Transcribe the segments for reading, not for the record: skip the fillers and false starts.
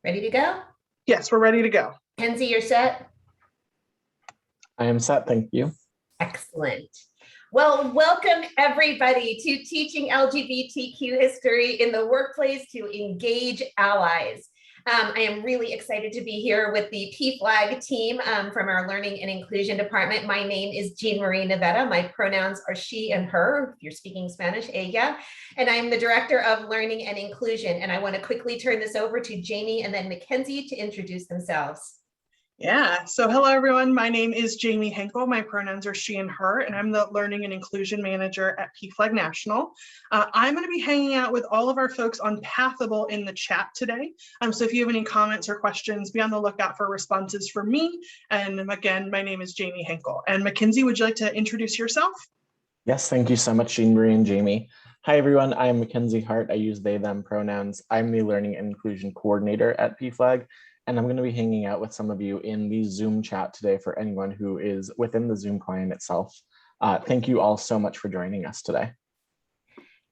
Ready to go? Yes, we're ready to go. Kenzie, you're set? I am set, thank you. Excellent. Well, welcome everybody to Teaching LGBTQ History in the Workplace to Engage Allies. I am really excited to be here with the PFLAG team from our Learning and Inclusion Department. My name is Jean Marie Navetta. My pronouns are she and her, if you're speaking Spanish, ella. And I'm the Director of Learning and Inclusion. And I want to quickly turn this over to Jamie and then Mackenzie to introduce themselves. Yeah, so hello everyone. My name is Jamie Henkel. My pronouns are she and her, and I'm the Learning and Inclusion Manager at PFLAG National. I'm going to be hanging out with all of our folks on Pathable in the chat today. So if you have any comments or questions, be on the lookout for responses from me. And again, my name is Jamie Henkel. And Mackenzie, would you like to introduce yourself? Yes, thank you so much, Jean Marie and Jamie. Hi everyone, I'm Mackenzie Hart. I use they, them pronouns. I'm the Learning and Inclusion Coordinator at PFLAG. And I'm going to be hanging out with some of you in the Zoom chat today for anyone who is within the Zoom client itself. Thank you all so much for joining us today.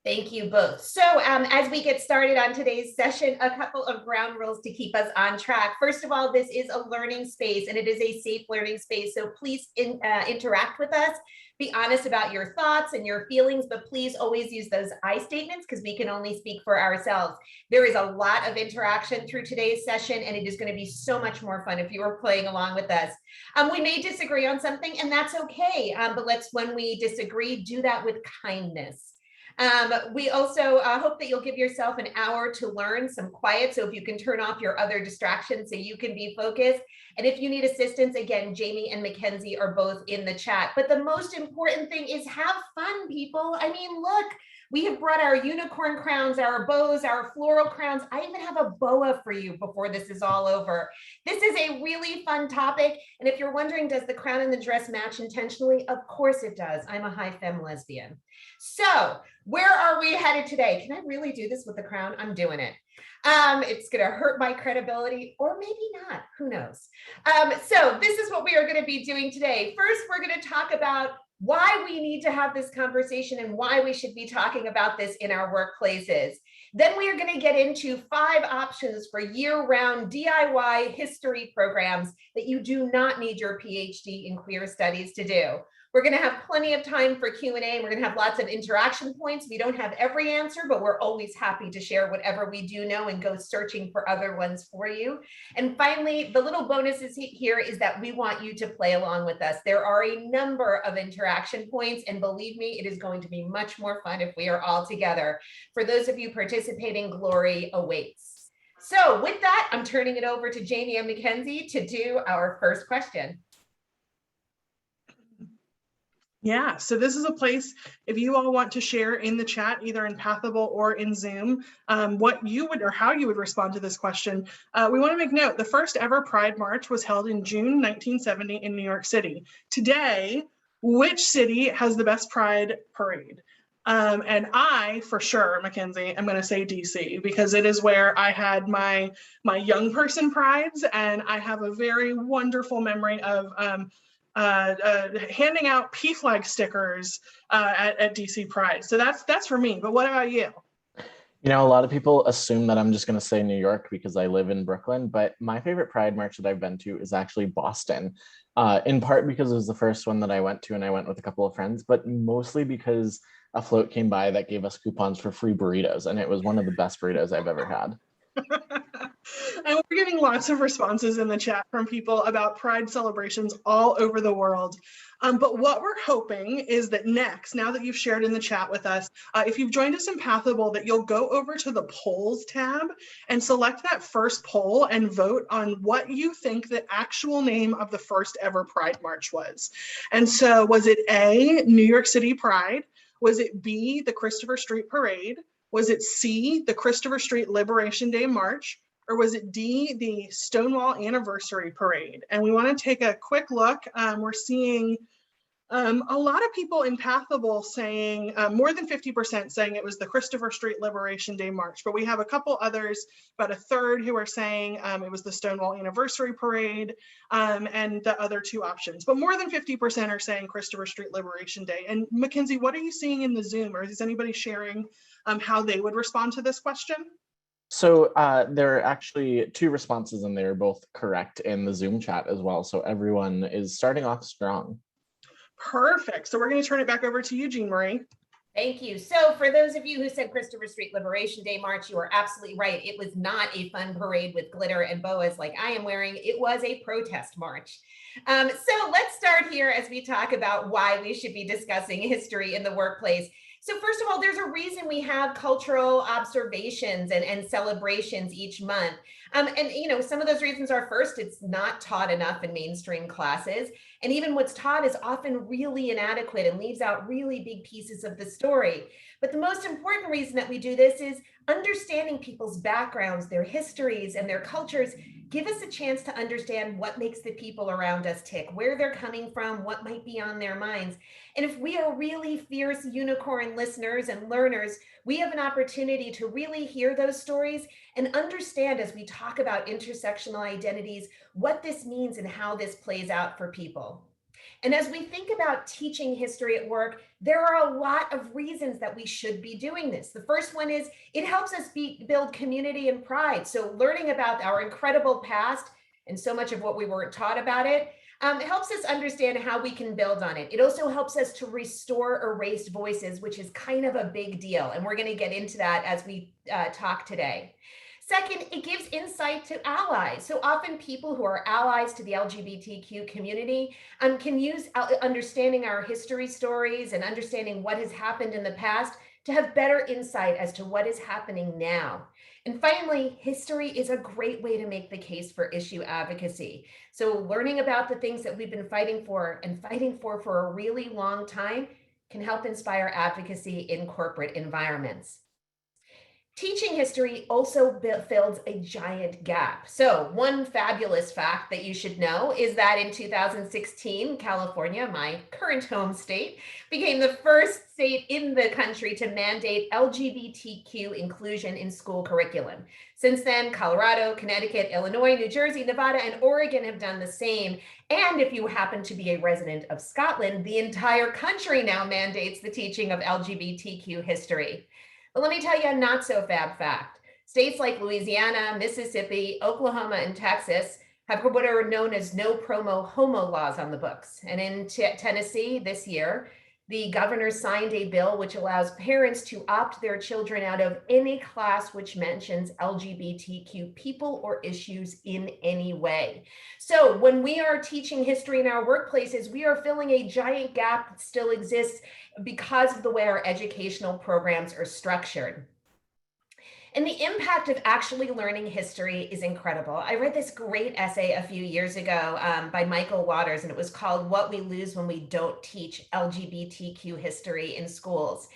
Thank you both. So as we get started on today's session, a couple of ground rules to keep us on track. First of all, this is a learning space and it is a safe learning space. So please interact with us. Be honest about your thoughts and your feelings, but please always use those I statements because we can only speak for ourselves. There is a lot of interaction through today's session, and it is going to be so much more fun if you are playing along with us. We may disagree on something, and that's okay, but let's, when we disagree, do that with kindness. We also hope that you'll give yourself an hour to learn some quiet, so if you can turn off your other distractions so you can be focused. And if you need assistance, again, Jamie and Mackenzie are both in the chat. But the most important thing is have fun, people. I mean, look, we have brought our unicorn crowns, our bows, our floral crowns. I even have a boa for you before this is all over. This is a really fun topic. And if you're wondering, does the crown and the dress match intentionally? Of course it does. I'm a high femme lesbian. So where are we headed today? Can I really do this with the crown? I'm doing it. It's going to hurt my credibility, or maybe not. Who knows? So this is what we are going to be doing today. First, we're going to talk about why we need to have this conversation and why we should be talking about this in our workplaces. Then we are going to get into 5 options for year-round DIY history programs that you do not need your PhD in queer studies to do. We're going to have plenty of time for Q&A, and we're going to have lots of interaction points. We don't have every answer, but we're always happy to share whatever we do know and go searching for other ones for you. And finally, the little bonuses here is that we want you to play along with us. There are a number of interaction points, and believe me, it is going to be much more fun if we are all together. For those of you participating, glory awaits. So with that, I'm turning it over to Jamie and Mackenzie to do our first question. Yeah, so this is a place, if you all want to share in the chat, either in Pathable or in Zoom, what you would or how you would respond to this question. We want to make note, the first ever Pride March was held in June 1970 in New York City. Today, which city has the best Pride parade? And I, for sure, Mackenzie, I'm going to say DC, because it is where I had my young person prides, and I have a very wonderful memory of handing out PFLAG stickers at DC Pride. So that's for me, but what about you? You know, a lot of people assume that I'm just going to say New York because I live in Brooklyn, but my favorite Pride March that I've been to is actually Boston, in part because it was the first one that I went to and I went with a couple of friends, but mostly because a float came by that gave us coupons for free burritos, and it was one of the best burritos I've ever had. And we're getting lots of responses in the chat from people about Pride celebrations all over the world. But what we're hoping is that next, now that you've shared in the chat with us, if you've joined us in Pathable, that you'll go over to the polls tab and select that first poll and vote on what you think the actual name of the first ever Pride March was. And so was it A, New York City Pride? Was it B, the Christopher Street Parade? Was it C, the Christopher Street Liberation Day March? Or was it D, the Stonewall Anniversary Parade? And we want to take a quick look. We're seeing a lot of people in Pathable saying, more than 50% saying it was the Christopher Street Liberation Day March, but we have a couple others, about a third, who are saying it was the Stonewall Anniversary Parade, and the other 2 options. But more than 50% are saying Christopher Street Liberation Day. And Mackenzie, what are you seeing in the Zoom, or is anybody sharing how they would respond to this question? So there are actually two responses and they are both correct in the Zoom chat as well. So everyone is starting off strong. Perfect. So we're going to turn it back over to you, Jean Marie. Thank you. So for those of you who said Christopher Street Liberation Day March, you are absolutely right. It was not a fun parade with glitter and boas like I am wearing. It was a protest march. So let's start here as we talk about why we should be discussing history in the workplace. So first of all, there's a reason we have cultural observations and celebrations each month. And you know, some of those reasons are, first, it's not taught enough in mainstream classes. And even what's taught is often really inadequate and leaves out really big pieces of the story. But the most important reason that we do this is understanding people's backgrounds, their histories, and their cultures give us a chance to understand what makes the people around us tick, where they're coming from, what might be on their minds. And if we are really fierce unicorn listeners and learners, we have an opportunity to really hear those stories and understand, as we talk about intersectional identities, what this means and how this plays out for people. And as we think about teaching history at work, there are a lot of reasons that we should be doing this. The first one is it helps us build community and pride. So learning about our incredible past and so much of what we weren't taught about it, helps us understand how we can build on it. It also helps us to restore erased voices, which is kind of a big deal. And we're going to get into that as we talk today. Second, it gives insight to allies. So often people who are allies to the LGBTQ community can use understanding our history stories and understanding what has happened in the past to have better insight as to what is happening now. And finally, history is a great way to make the case for issue advocacy. So learning about the things that we've been fighting for for a really long time can help inspire advocacy in corporate environments. Teaching history also fills a giant gap. So one fabulous fact that you should know is that in 2016, California, my current home state, became the first state in the country to mandate LGBTQ inclusion in school curriculum. Since then, Colorado, Connecticut, Illinois, New Jersey, Nevada, and Oregon have done the same. And if you happen to be a resident of Scotland, the entire country now mandates the teaching of LGBTQ history. But let me tell you a not so fab fact. States like Louisiana, Mississippi, Oklahoma, and Texas have what are known as no promo homo laws on the books. And in Tennessee this year, the governor signed a bill which allows parents to opt their children out of any class which mentions LGBTQ people or issues in any way. So when we are teaching history in our workplaces, we are filling a giant gap that still exists because of the way our educational programs are structured. And the impact of actually learning history is incredible. I read this great essay a few years ago by Michael Waters, and it was called What We Lose When We Don't Teach LGBTQ History in Schools.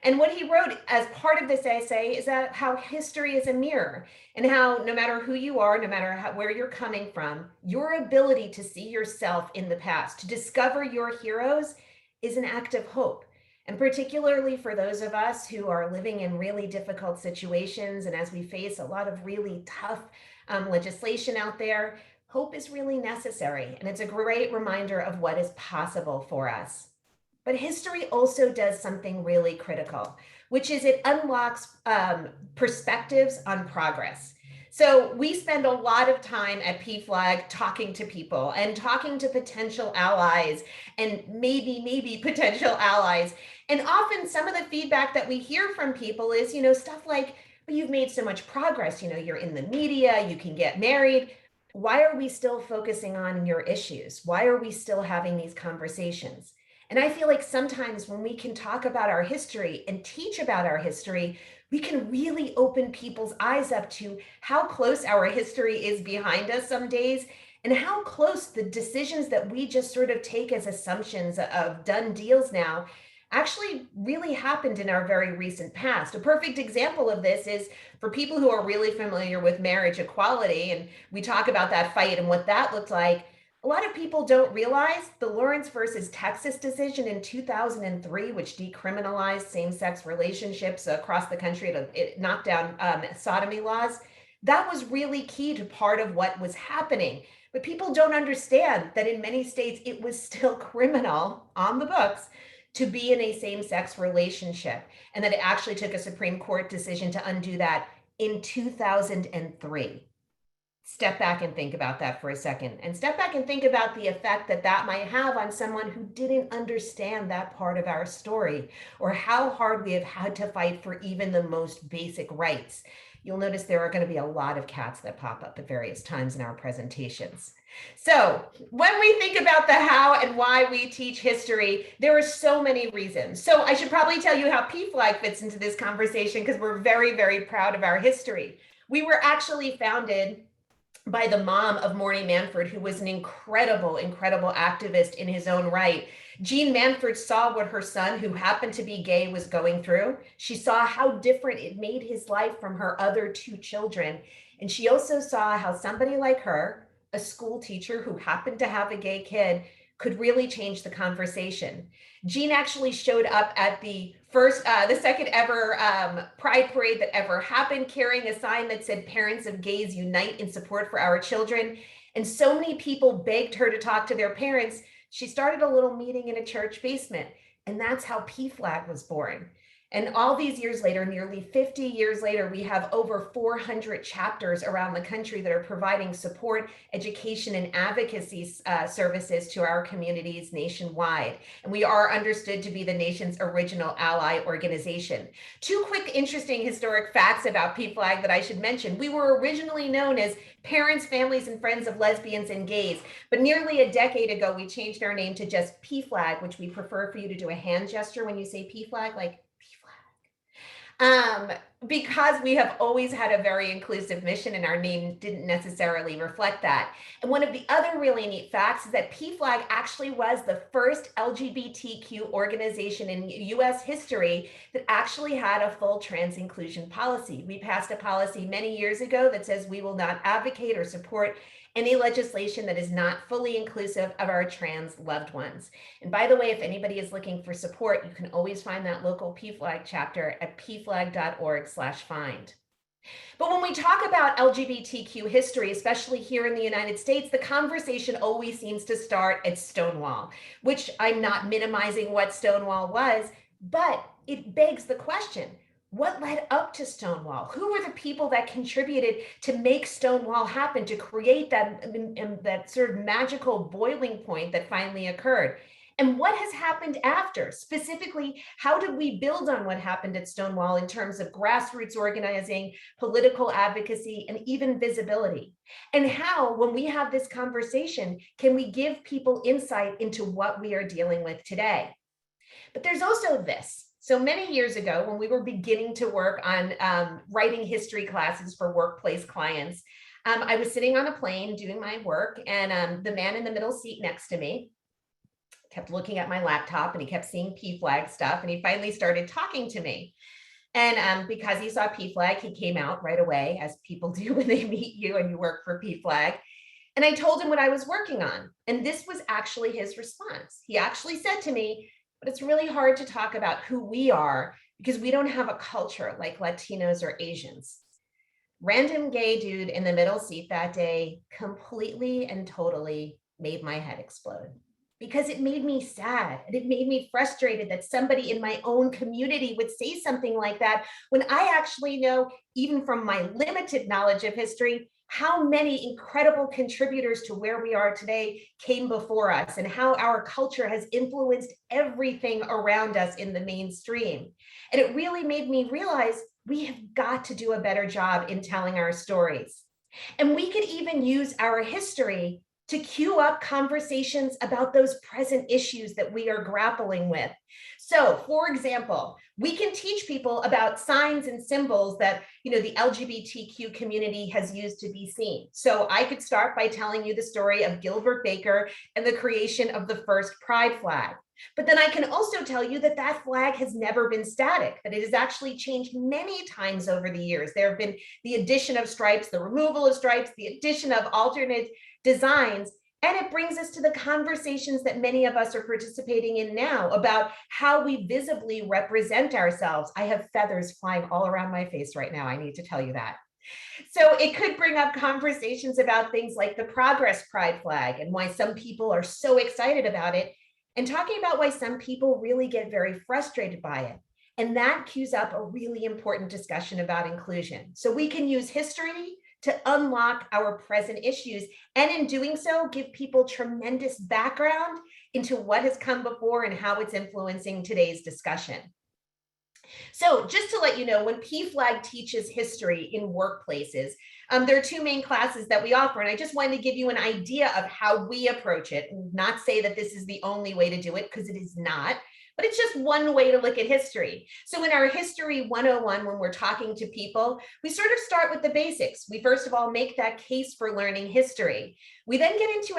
And what he wrote as part of this essay is that how history is a mirror, and how no matter who you are, no matter where you're coming from, your ability to see yourself in the past, to discover your heroes, is an act of hope. And particularly for those of us who are living in really difficult situations, and as we face a lot of really tough legislation out there, hope is really necessary. And it's a great reminder of what is possible for us. But history also does something really critical, which is it unlocks perspectives on progress. So we spend a lot of time at PFLAG talking to people and talking to potential allies and maybe potential allies. And often some of the feedback that we hear from people is, you know, stuff like, but you've made so much progress, you know, you're in the media, you can get married. Why are we still focusing on your issues? Why are we still having these conversations? And I feel like sometimes when we can talk about our history and teach about our history, we can really open people's eyes up to how close our history is behind us some days, and how close the decisions that we just sort of take as assumptions of done deals now actually really happened in our very recent past. A perfect example of this is for people who are really familiar with marriage equality, and we talk about that fight and what that looked like. A lot of people don't realize the Lawrence versus Texas decision in 2003, which decriminalized same-sex relationships across the country, it knocked down sodomy laws. That was really key to part of what was happening. But people don't understand that in many states, it was still criminal on the books to be in a same-sex relationship, and that it actually took a Supreme Court decision to undo that in 2003. Step back and think about that for a second, and step back and think about the effect that that might have on someone who didn't understand that part of our story, or how hard we have had to fight for even the most basic rights. You'll notice there are going to be a lot of cats that pop up at various times in our presentations. So when we think about the how and why we teach history, there are so many reasons. So I should probably tell you how PFLAG fits into this conversation, because we're very, very proud of our history. We were actually founded by the mom of Morny Manford, who was an incredible, incredible activist in his own right. Jean Manford saw what her son, who happened to be gay, was going through. She saw how different it made his life from her other two children. And she also saw how somebody like her, a school teacher who happened to have a gay kid, could really change the conversation. Jean actually showed up at the second ever Pride Parade that ever happened, carrying a sign that said, "Parents of gays unite in support for our children." And so many people begged her to talk to their parents. She started a little meeting in a church basement, and that's how PFLAG was born. And all these years later, nearly 50 years later, we have over 400 chapters around the country that are providing support, education, and advocacy services to our communities nationwide. And we are understood to be the nation's original ally organization. Two quick, interesting historic facts about PFLAG that I should mention. We were originally known as Parents, Families, and Friends of Lesbians and Gays, but nearly a decade ago, we changed our name to just PFLAG, which we prefer for you to do a hand gesture when you say PFLAG, like because we have always had a very inclusive mission, and our name didn't necessarily reflect that. And one of the other really neat facts is that PFLAG actually was the first LGBTQ organization in US history that actually had a full trans inclusion policy. We passed a policy many years ago that says we will not advocate or support any legislation that is not fully inclusive of our trans loved ones. And by the way, if anybody is looking for support, you can always find that local PFLAG chapter at pflag.org/find. But when we talk about LGBTQ history, especially here in the United States, the conversation always seems to start at Stonewall, which I'm not minimizing what Stonewall was, but it begs the question, what led up to Stonewall? Who were the people that contributed to make Stonewall happen, to create that sort of magical boiling point that finally occurred? And what has happened after? Specifically, how did we build on what happened at Stonewall in terms of grassroots organizing, political advocacy, and even visibility? And how, when we have this conversation, can we give people insight into what we are dealing with today? But there's also this. So many years ago, when we were beginning to work on writing history classes for workplace clients, I was sitting on a plane doing my work, and the man in the middle seat next to me kept looking at my laptop, and he kept seeing PFLAG stuff, and he finally started talking to me. And because he saw PFLAG, he came out right away, as people do when they meet you and you work for PFLAG. And I told him what I was working on. And this was actually his response. He actually said to me, "But it's really hard to talk about who we are because we don't have a culture like Latinos or Asians." Random gay dude in the middle seat that day completely and totally made my head explode, because it made me sad and it made me frustrated that somebody in my own community would say something like that, when I actually know, even from my limited knowledge of history, how many incredible contributors to where we are today came before us, and how our culture has influenced everything around us in the mainstream. And it really made me realize we have got to do a better job in telling our stories. And we could even use our history to cue up conversations about those present issues that we are grappling with. So, for example, we can teach people about signs and symbols that, the LGBTQ community has used to be seen. So I could start by telling you the story of Gilbert Baker and the creation of the first pride flag. But then I can also tell you that that flag has never been static, that it has actually changed many times over the years. There have been the addition of stripes, the removal of stripes, the addition of alternate designs. And it brings us to the conversations that many of us are participating in now about how we visibly represent ourselves. I have feathers flying all around my face right now, I need to tell you that. So it could bring up conversations about things like the Progress Pride flag and why some people are so excited about it, and talking about why some people really get very frustrated by it. And that cues up a really important discussion about inclusion. So we can use history to unlock our present issues, and in doing so, give people tremendous background into what has come before and how it's influencing today's discussion. So just to let you know, when PFLAG teaches history in workplaces, there are two main classes that we offer, and I just wanted to give you an idea of how we approach it, and not say that this is the only way to do it, because it is not, but it's just one way to look at history. So in our History 101, when we're talking to people, we sort of start with the basics. We first of all make that case for learning history. We then get into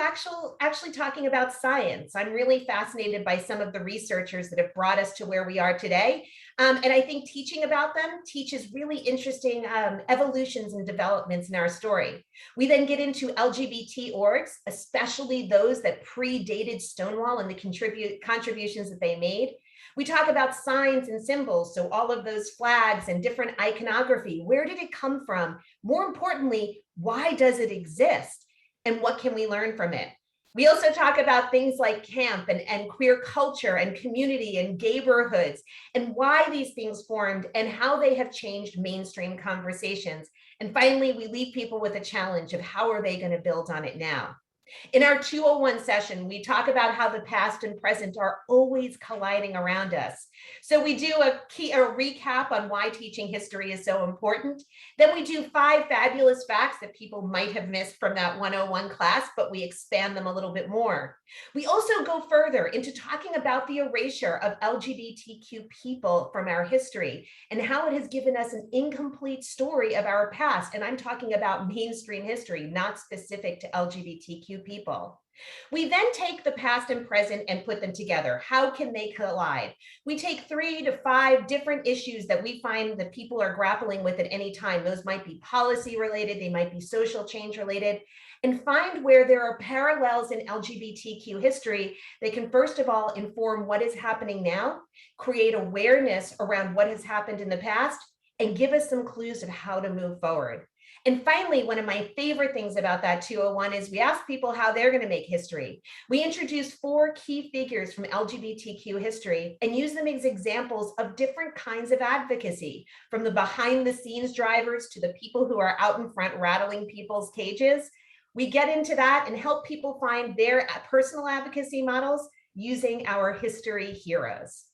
actually talking about science. I'm really fascinated by some of the researchers that have brought us to where we are today. And I think teaching about them teaches really interesting evolutions and developments in our story. We then get into LGBT orgs, especially those that predated Stonewall and the contributions that they made. We talk about signs and symbols, so all of those flags and different iconography. Where did it come from? More importantly, why does it exist? And what can we learn from it? We also talk about things like camp and queer culture and community and neighborhoods, and why these things formed and how they have changed mainstream conversations. And finally, we leave people with a challenge of how are they going to build on it now. In our 201 session, we talk about how the past and present are always colliding around us. So we do a recap on why teaching history is so important. Then we do 5 fabulous facts that people might have missed from that 101 class, but we expand them a little bit more. We also go further into talking about the erasure of LGBTQ people from our history and how it has given us an incomplete story of our past. And I'm talking about mainstream history, not specific to LGBTQ people. We then take the past and present and put them together. How can they collide? We take 3 to 5 different issues that we find that people are grappling with at any time. Those might be policy related, they might be social change related, and find where there are parallels in LGBTQ history that can, first of all, inform what is happening now, create awareness around what has happened in the past, and give us some clues of how to move forward. And finally, one of my favorite things about that 201 is we ask people how they're going to make history. We introduce 4 key figures from LGBTQ history and use them as examples of different kinds of advocacy, from the behind the scenes drivers to the people who are out in front rattling people's cages. We get into that and help people find their personal advocacy models using our history heroes.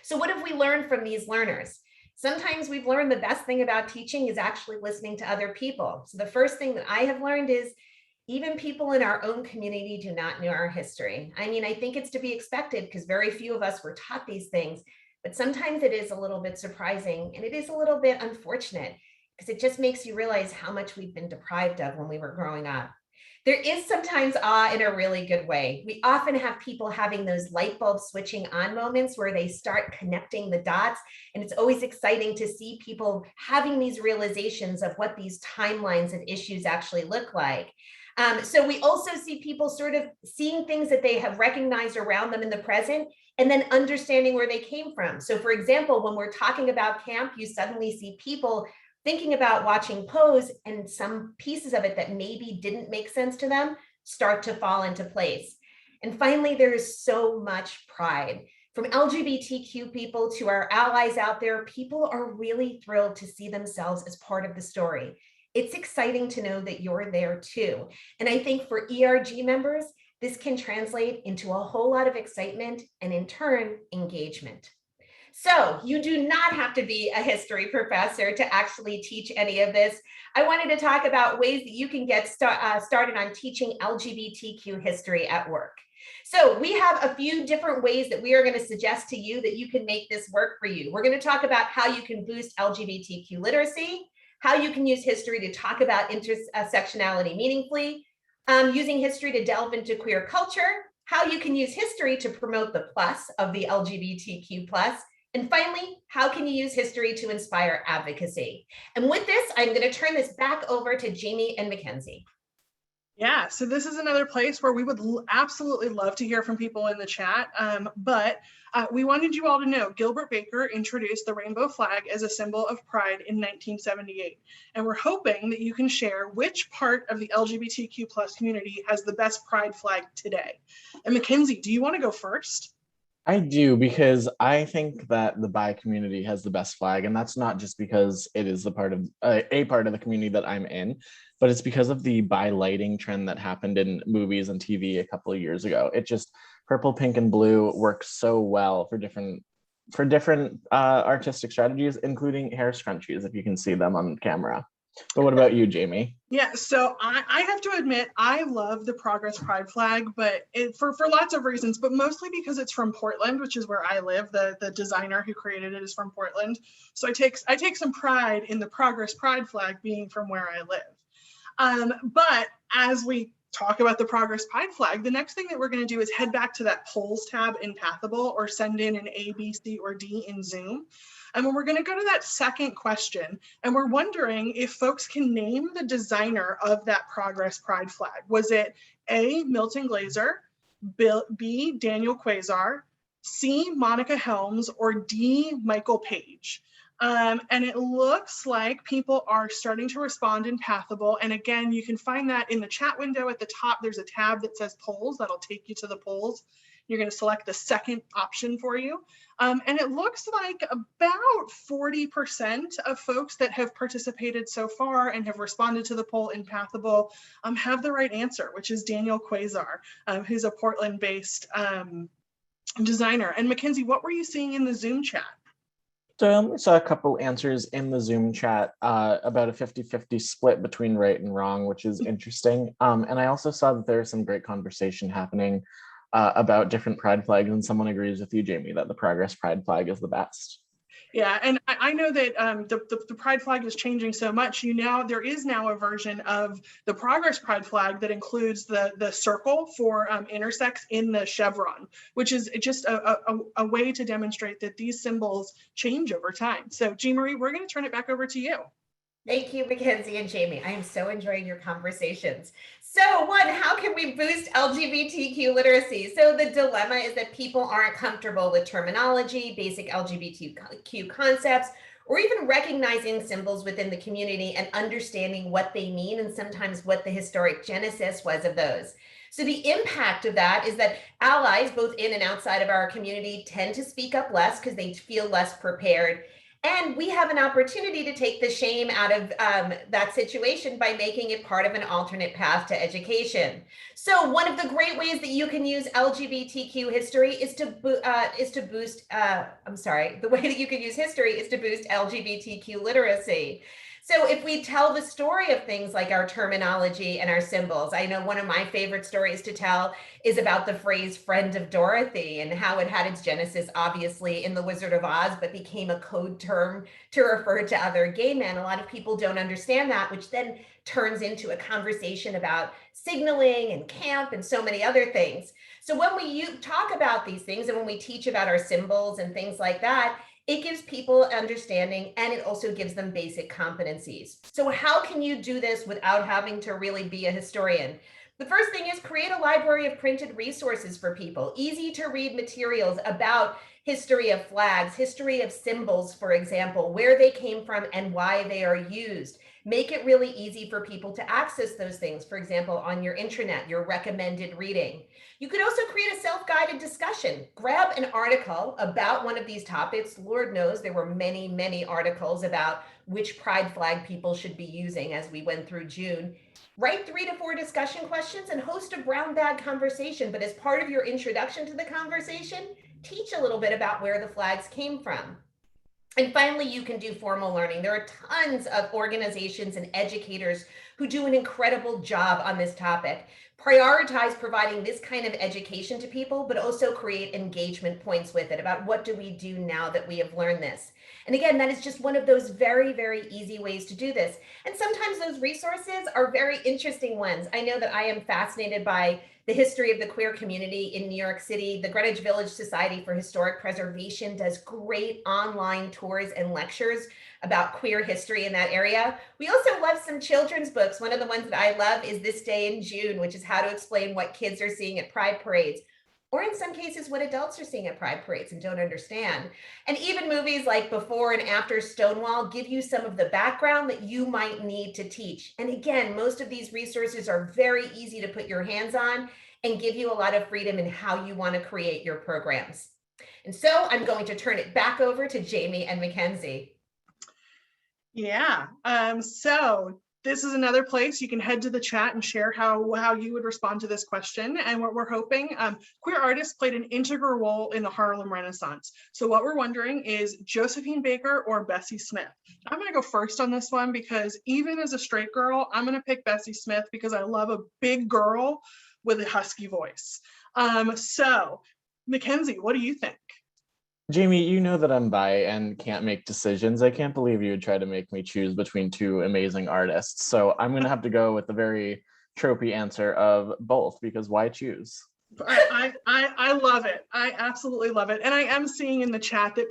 So what have we learned from these learners? Sometimes we've learned the best thing about teaching is actually listening to other people. So the first thing that I have learned is even people in our own community do not know our history. I mean, I think it's to be expected because very few of us were taught these things, but sometimes it is a little bit surprising and it is a little bit unfortunate because it just makes you realize how much we've been deprived of when we were growing up. There is sometimes awe in a really good way. We often have people having those light bulb switching on moments where they start connecting the dots. And it's always exciting to see people having these realizations of what these timelines of issues actually look like. So we also see people sort of seeing things that they have recognized around them in the present and then understanding where they came from. So for example, when we're talking about camp, you suddenly see people thinking about watching Pose and some pieces of it that maybe didn't make sense to them start to fall into place. And finally, there is so much pride. From LGBTQ people to our allies out there, people are really thrilled to see themselves as part of the story. It's exciting to know that you're there too. And I think for ERG members, this can translate into a whole lot of excitement and in turn, engagement. So you do not have to be a history professor to actually teach any of this. I wanted to talk about ways that you can get started on teaching LGBTQ history at work. So we have a few different ways that we are going to suggest to you that you can make this work for you. We're going to talk about how you can boost LGBTQ literacy, how you can use history to talk about intersectionality meaningfully, using history to delve into queer culture, how you can use history to promote the plus of the LGBTQ plus, and finally, how can you use history to inspire advocacy? And with this, I'm going to turn this back over to Jamie and Mackenzie. Yeah, so this is another place where we would absolutely love to hear from people in the chat, but we wanted you all to know Gilbert Baker introduced the rainbow flag as a symbol of pride in 1978. And we're hoping that you can share which part of the LGBTQ plus community has the best pride flag today. And Mackenzie, do you want to go first? I do, because I think that the bi community has the best flag, and that's not just because it is the part of a part of the community that I'm in, but it's because of the bi lighting trend that happened in movies and TV a couple of years ago. It just purple, pink, and blue works so well for different artistic strategies, including hair scrunchies, if you can see them on camera. But what about you, Jamie? Yeah, so I have to admit, I love the Progress Pride flag, but for lots of reasons, but mostly because it's from Portland, which is where I live. The designer who created it is from Portland. So I take some pride in the Progress Pride flag being from where I live. But as we talk about the Progress Pride flag, the next thing that we're going to do is head back to that polls tab in Pathable, or send in an A, B, C, or D in Zoom. And when we're going to go to that second question, and we're wondering if folks can name the designer of that Progress Pride flag. Was it A, Milton Glaser, B, Daniel Quasar, C, Monica Helms, or D, Michael Page? And it looks like people are starting to respond in Pathable. And again, you can find that in the chat window at the top. There's a tab that says polls that'll take you to the polls. You're going to select the second option for you. And it looks like about 40% of folks that have participated so far and have responded to the poll in Pathable have the right answer, which is Daniel Quasar, who's a Portland-based designer. And Mackenzie, what were you seeing in the Zoom chat? So I only saw a couple answers in the Zoom chat about a 50-50 split between right and wrong, which is interesting. And I also saw that there's some great conversation happening about different pride flags, and someone agrees with you, Jamie, that the Progress Pride flag is the best. Yeah, and I know that the Pride flag is changing so much. There is now a version of the Progress Pride flag that includes the circle for intersex in the chevron, which is just a way to demonstrate that these symbols change over time. So, Jean Marie, we're going to turn it back over to you. Thank you, Mackenzie and Jamie. I am so enjoying your conversations. So one, how can we boost LGBTQ literacy? So the dilemma is that people aren't comfortable with terminology, basic LGBTQ concepts, or even recognizing symbols within the community and understanding what they mean and sometimes what the historic genesis was of those. So the impact of that is that allies, both in and outside of our community, tend to speak up less because they feel less prepared. And we have an opportunity to take the shame out of that situation by making it part of an alternate path to education. So one of the great ways that you can use LGBTQ history is to boost, the way that you can use history is to boost LGBTQ literacy. So if we tell the story of things like our terminology and our symbols, I know one of my favorite stories to tell is about the phrase friend of Dorothy and how it had its genesis, obviously, in The Wizard of Oz, but became a code term to refer to other gay men. A lot of people don't understand that, which then turns into a conversation about signaling and camp and so many other things. So when we talk about these things and when we teach about our symbols and things like that, it gives people understanding and it also gives them basic competencies. So how can you do this without having to really be a historian? The first thing is create a library of printed resources for people, easy to read materials about history of flags, history of symbols, for example, where they came from and why they are used. Make it really easy for people to access those things, for example, on your intranet, your recommended reading. You could also create a self-guided discussion. Grab an article about one of these topics. Lord knows there were many, many articles about which pride flag people should be using as we went through June. Write 3 to 4 discussion questions and host a brown bag conversation. But as part of your introduction to the conversation, teach a little bit about where the flags came from. And finally, you can do formal learning. There are tons of organizations and educators who do an incredible job on this topic. Prioritize providing this kind of education to people, but also create engagement points with it about what do we do now that we have learned this. And again, that is just one of those very, very easy ways to do this. And sometimes those resources are very interesting ones. I know that I am fascinated by the history of the queer community in New York City. The Greenwich Village Society for Historic Preservation does great online tours and lectures about queer history in that area. We also love some children's books. One of the ones that I love is This Day in June, which is how to explain what kids are seeing at pride parades, or in some cases what adults are seeing at pride parades and don't understand. And even movies like Before and After Stonewall give you some of the background that you might need to teach. And again, most of these resources are very easy to put your hands on and give you a lot of freedom in how you want to create your programs. And so I'm going to turn it back over to Jamie and Mackenzie. Yeah, so this is another place you can head to the chat and share how you would respond to this question. And what we're hoping, queer artists played an integral role in the Harlem Renaissance. So what we're wondering is Josephine Baker or Bessie Smith? I'm gonna go first on this one because even as a straight girl, I'm gonna pick Bessie Smith because I love a big girl with a husky voice. So Mackenzie, what do you think? Jamie, you know that I'm bi and can't make decisions. I can't believe you would try to make me choose between two amazing artists. So I'm going to have to go with the very tropey answer of both, because why choose? I love it. I absolutely love it. And I am seeing in the chat that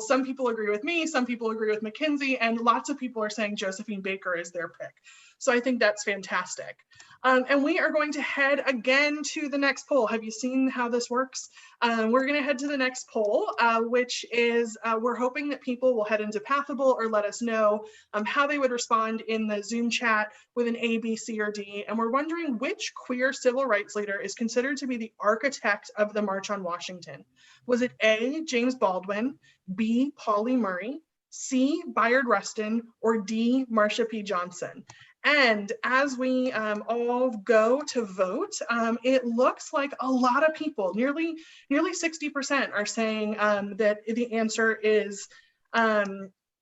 some people agree with me, some people agree with Mackenzie, and lots of people are saying Josephine Baker is their pick. So I think that's fantastic. And we are going to head again to the next poll. Have you seen how this works? We're going to head to the next poll, which is we're hoping that people will head into Pathable or let us know how they would respond in the Zoom chat with an A, B, C, or D. And we're wondering which queer civil rights leader is considered to be the architect of the March on Washington. Was it A, James Baldwin, B, Pauli Murray, C, Bayard Rustin, or D, Marsha P. Johnson? And as we all go to vote, it looks like a lot of people, nearly 60% are saying that the answer is, more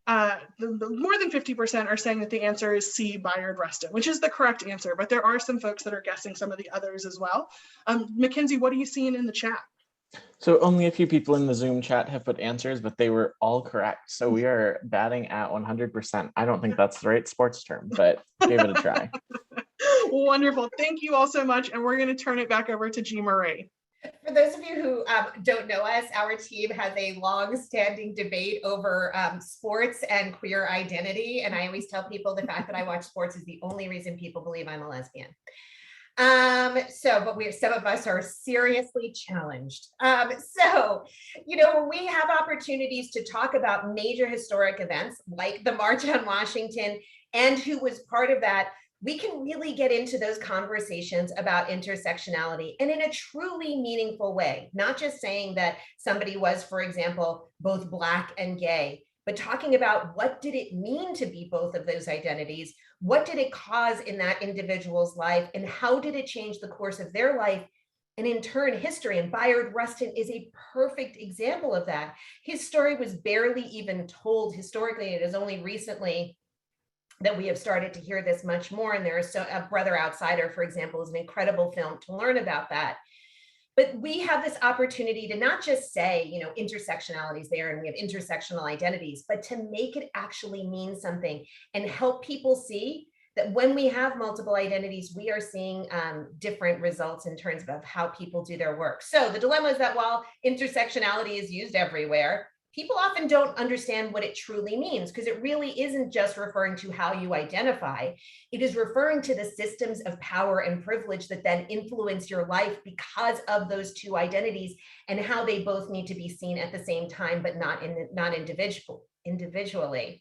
than 50% are saying that the answer is C, Bayard Rustin, which is the correct answer, but there are some folks that are guessing some of the others as well. Mackenzie, what are you seeing in the chat? So only a few people in the Zoom chat have put answers, but they were all correct. So we are batting at 100%. I don't think that's the right sports term, but give it a try. Wonderful. Thank you all so much. And we're going to turn it back over to G. Marie. For those of you who don't know us, our team has a long-standing debate over sports and queer identity. And I always tell people the fact that I watch sports is the only reason people believe I'm a lesbian. But some of us are seriously challenged. When we have opportunities to talk about major historic events like the March on Washington and who was part of that, we can really get into those conversations about intersectionality and in a truly meaningful way, not just saying that somebody was, for example, both Black and gay, but talking about what did it mean to be both of those identities? What did it cause in that individual's life? And how did it change the course of their life? And in turn, history, and Bayard Rustin is a perfect example of that. His story was barely even told historically. It is only recently that we have started to hear this much more. And there is A Brother Outsider, for example, is an incredible film to learn about that. But we have this opportunity to not just say, intersectionality is there and we have intersectional identities, but to make it actually mean something and help people see that when we have multiple identities, we are seeing different results in terms of how people do their work. So the dilemma is that while intersectionality is used everywhere, people often don't understand what it truly means, because it really isn't just referring to how you identify. It is referring to the systems of power and privilege that then influence your life because of those two identities and how they both need to be seen at the same time, but not individually.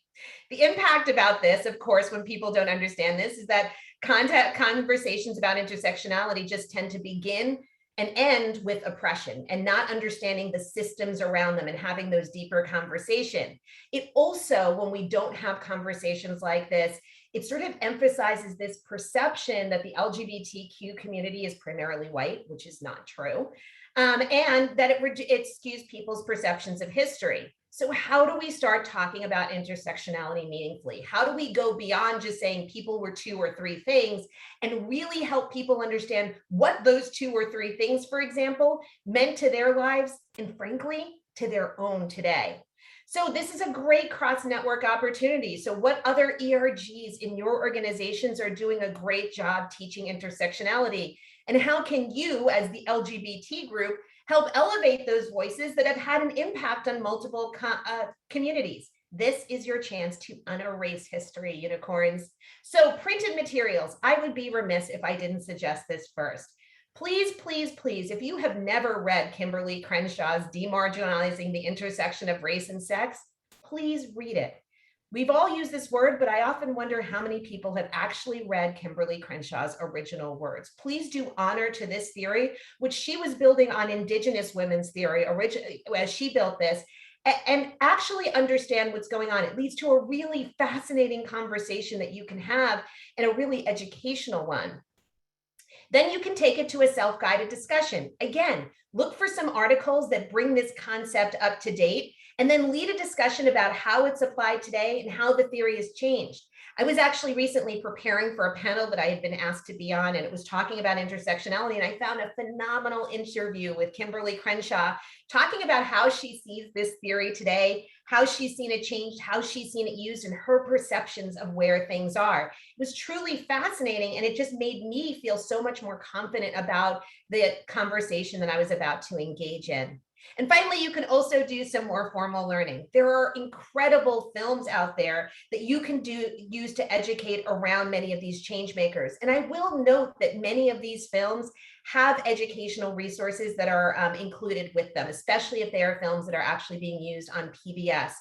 The impact about this, of course, when people don't understand this, is that conversations about intersectionality just tend to begin and end with oppression and not understanding the systems around them and having those deeper conversations. It also, when we don't have conversations like this, it sort of emphasizes this perception that the LGBTQ community is primarily white, which is not true, and that it skews people's perceptions of history. So how do we start talking about intersectionality meaningfully? How do we go beyond just saying people were two or three things and really help people understand what those two or three things, for example, meant to their lives and frankly, to their own today? So this is a great cross-network opportunity. So what other ERGs in your organizations are doing a great job teaching intersectionality? And how can you, as the LGBT group, help elevate those voices that have had an impact on multiple communities? This is your chance to unerase history, unicorns. So printed materials, I would be remiss if I didn't suggest this first. Please, please, please, if you have never read Kimberly Crenshaw's Demarginalizing the Intersection of Race and Sex, please read it. We've all used this word, but I often wonder how many people have actually read Kimberly Crenshaw's original words. Please do honor to this theory, which she was building on Indigenous women's theory originally as she built this, and actually understand what's going on. It leads to a really fascinating conversation that you can have, and a really educational one. Then you can take it to a self-guided discussion. Again, look for some articles that bring this concept up to date, and then lead a discussion about how it's applied today and how the theory has changed. I was actually recently preparing for a panel that I had been asked to be on, and it was talking about intersectionality, and I found a phenomenal interview with Kimberly Crenshaw talking about how she sees this theory today, how she's seen it changed, how she's seen it used, and her perceptions of where things are. It was truly fascinating, and it just made me feel so much more confident about the conversation that I was about to engage in. And finally, you can also do some more formal learning. There are incredible films out there that you can use to educate around many of these change makers. And I will note that many of these films have educational resources that are included with them, especially if they are films that are actually being used on PBS.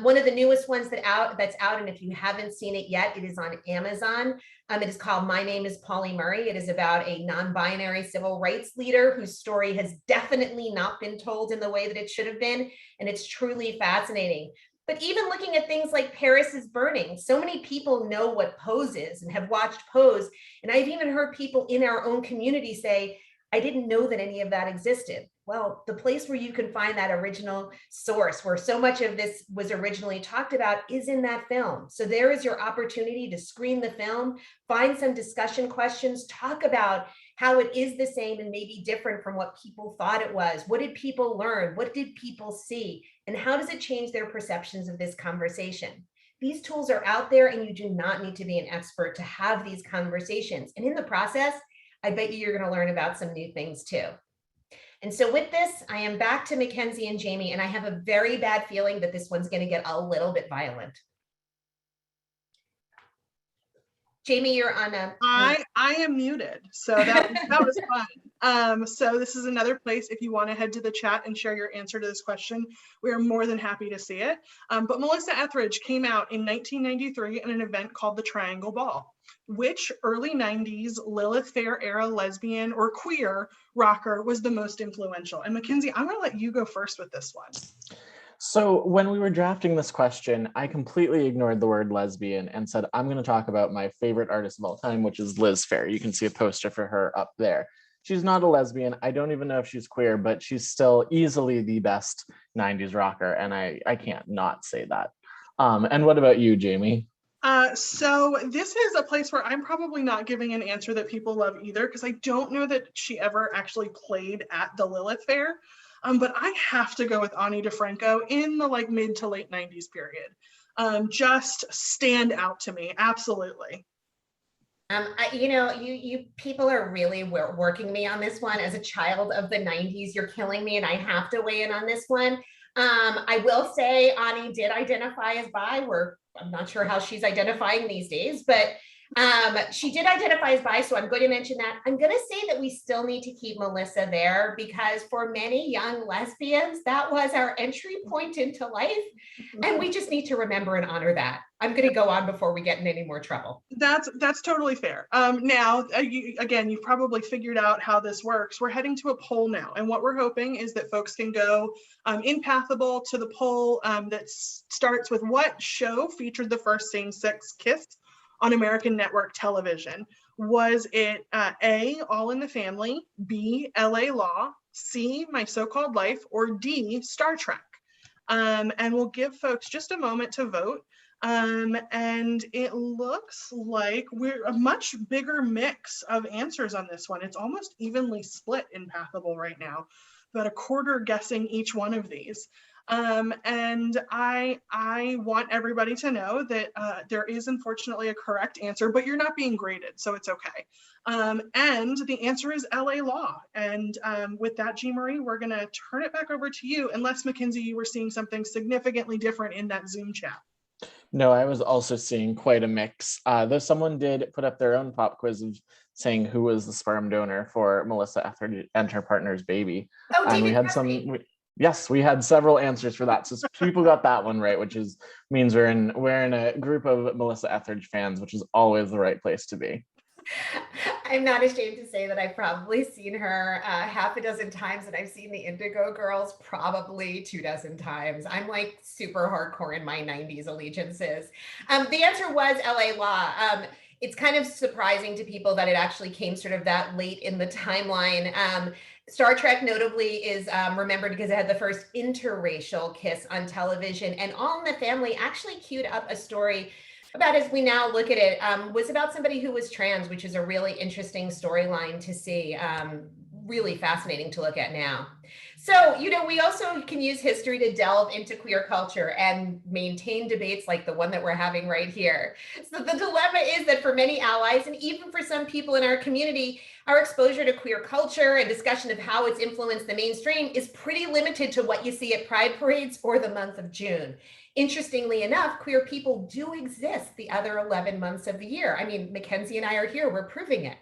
One of the newest ones that's out, and if you haven't seen it yet, it is on Amazon. It is called My Name is Polly Murray. It is about a non-binary civil rights leader whose story has definitely not been told in the way that it should have been, and it's truly fascinating. But even looking at things like Paris is Burning, so many people know what Pose is and have watched Pose, and I've even heard people in our own community say, I didn't know that any of that existed. Well, the place where you can find that original source where so much of this was originally talked about is in that film. So there is your opportunity to screen the film, find some discussion questions, talk about how it is the same and maybe different from what people thought it was. What did people learn? What did people see? And how does it change their perceptions of this conversation? These tools are out there, and you do not need to be an expert to have these conversations. And in the process, I bet you're going to learn about some new things too. And so with this, I am back to Mackenzie and Jamie, and I have a very bad feeling that this one's going to get a little bit violent. Jamie, you're on a... I am muted, so that was fun. So this is another place, if you want to head to the chat and share your answer to this question, we are more than happy to see it. But Melissa Etheridge came out in 1993 in an event called the Triangle Ball. Which early 90s Lilith Fair era lesbian or queer rocker was the most influential? And Mackenzie, I'm going to let you go first with this one. So when we were drafting this question, I completely ignored the word lesbian and said, I'm going to talk about my favorite artist of all time, which is Liz Phair. You can see a poster for her up there. She's not a lesbian. I don't even know if she's queer, but she's still easily the best 90s rocker. And I can't not say that. And what about you, Jamie? So this is a place where I'm probably not giving an answer that people love either, because I don't know that she ever actually played at the Lilith Fair. But I have to go with Ani DeFranco in the mid to late 90s period. Just stand out to me. Absolutely. You people are really working me on this one. As a child of the 90s, you're killing me, and I have to weigh in on this one. I will say Ani did identify as bi. I'm not sure how she's identifying these days, but she did identify as bi, so I'm going to mention that. I'm going to say that we still need to keep Melissa there, because for many young lesbians, that was our entry point into life, and we just need to remember and honor that. I'm going to go on before we get in any more trouble. That's totally fair. Now, you've probably figured out how this works. We're heading to a poll now, and what we're hoping is that folks can go in Pathable to the poll that starts with what show featured the first same-sex kiss on American network television. Was it A, All in the Family, B, LA Law, C, My So-Called Life, or D, Star Trek? And we'll give folks just a moment to vote. And it looks like we're a much bigger mix of answers on this one. It's almost evenly split in Pathable right now, about a quarter guessing each one of these. And I want everybody to know that there is unfortunately a correct answer, but you're not being graded, so it's okay. And the answer is LA Law. And with that, Jean Marie, we're gonna turn it back over to you, unless Mackenzie, you were seeing something significantly different in that Zoom chat. No, I was also seeing quite a mix. Though someone did put up their own pop quiz of saying who was the sperm donor for Melissa Etheridge and her partner's baby. Oh, and we David had Guthrie. Yes, we had several answers for that. So people got that one right, which means we're in a group of Melissa Etheridge fans, which is always the right place to be. I'm not ashamed to say that I've probably seen her half a dozen times, and I've seen the Indigo Girls probably 24 times. I'm like super hardcore in my 90s allegiances. The answer was LA Law. It's kind of surprising to people that it actually came sort of that late in the timeline. Star Trek notably is remembered because it had the first interracial kiss on television, and All in the Family actually queued up a story about, as we now look at it, was about somebody who was trans, which is a really interesting storyline to see, really fascinating to look at now. So, we also can use history to delve into queer culture and maintain debates like the one that we're having right here. So the dilemma is that for many allies, and even for some people in our community, our exposure to queer culture and discussion of how it's influenced the mainstream is pretty limited to what you see at Pride parades or the month of June. Interestingly enough, queer people do exist the other 11 months of the year. I mean, Mackenzie and I are here, we're proving it.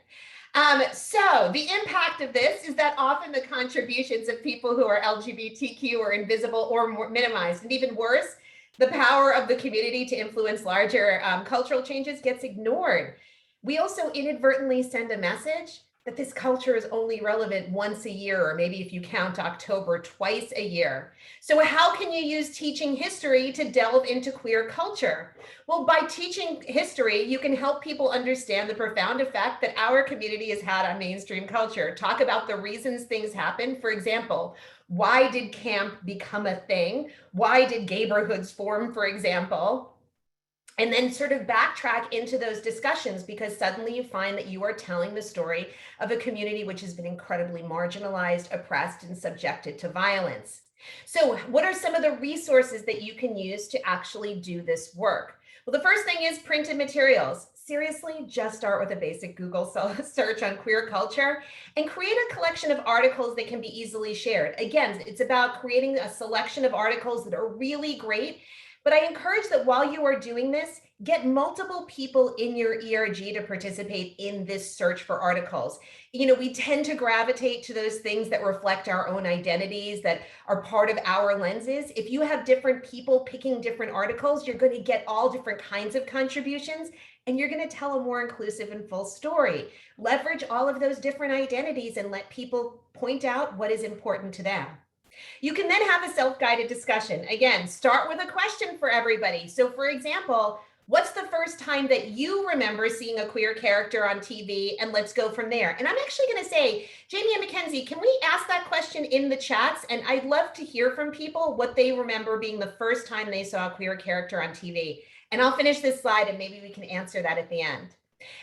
So the impact of this is that often the contributions of people who are LGBTQ are invisible or minimized. And even worse, the power of the community to influence larger cultural changes gets ignored. We also inadvertently send a message that this culture is only relevant once a year, or maybe if you count October, twice a year. So how can you use teaching history to delve into queer culture? Well, by teaching history, you can help people understand the profound effect that our community has had on mainstream culture. Talk about the reasons things happen. For example, why did camp become a thing? Why did gayborhoods form, for example? And then sort of backtrack into those discussions, because suddenly you find that you are telling the story of a community which has been incredibly marginalized, oppressed, and subjected to violence. So what are some of the resources that you can use to actually do this work? Well, the first thing is printed materials. Seriously, just start with a basic Google search on queer culture and create a collection of articles that can be easily shared. Again, it's about creating a selection of articles that are really great. But I encourage that while you are doing this, get multiple people in your ERG to participate in this search for articles. We tend to gravitate to those things that reflect our own identities, that are part of our lenses. If you have different people picking different articles, you're going to get all different kinds of contributions, and you're going to tell a more inclusive and full story. Leverage all of those different identities and let people point out what is important to them. You can then have a self-guided discussion. Again, start with a question for everybody. So for example, what's the first time that you remember seeing a queer character on TV? And let's go from there. And I'm actually going to say, Jamie and Mackenzie, can we ask that question in the chats? And I'd love to hear from people what they remember being the first time they saw a queer character on TV. And I'll finish this slide and maybe we can answer that at the end.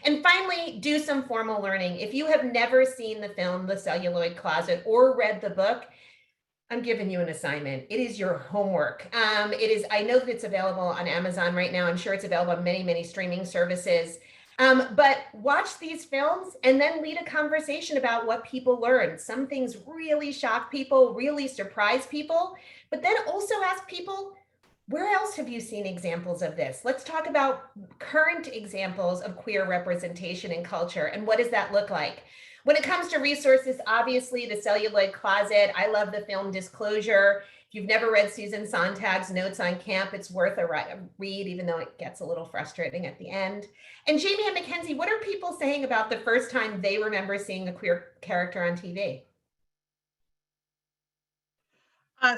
And finally, do some formal learning. If you have never seen the film, The Celluloid Closet, or read the book, I'm giving you an assignment. It is your homework. I know that it's available on Amazon right now. I'm sure it's available on many, many streaming services. But watch these films and then lead a conversation about what people learn. Some things really shock people, really surprise people, but then also ask people, where else have you seen examples of this? Let's talk about current examples of queer representation in culture, and what does that look like? When it comes to resources, obviously the Celluloid Closet. I love the film Disclosure. If you've never read Susan Sontag's Notes on Camp, it's worth a read, even though it gets a little frustrating at the end. And Jamie and Mackenzie, what are people saying about the first time they remember seeing a queer character on TV?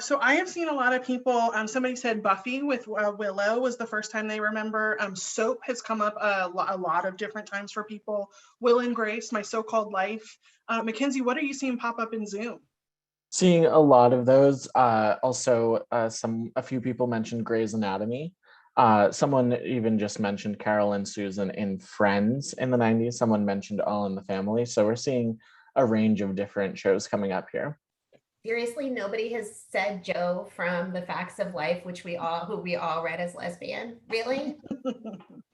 So I have seen a lot of people, somebody said Buffy with Willow was the first time they remember. Soap has come up a lot of different times for people. Will and Grace, My So-Called Life. Mackenzie, what are you seeing pop up in Zoom? Seeing a lot of those. Also, a few people mentioned Grey's Anatomy. Someone even just mentioned Carol and Susan in Friends in the 90s. Someone mentioned All in the Family. So we're seeing a range of different shows coming up here. Seriously, nobody has said Joe from The Facts of Life, who we all read as lesbian. Really?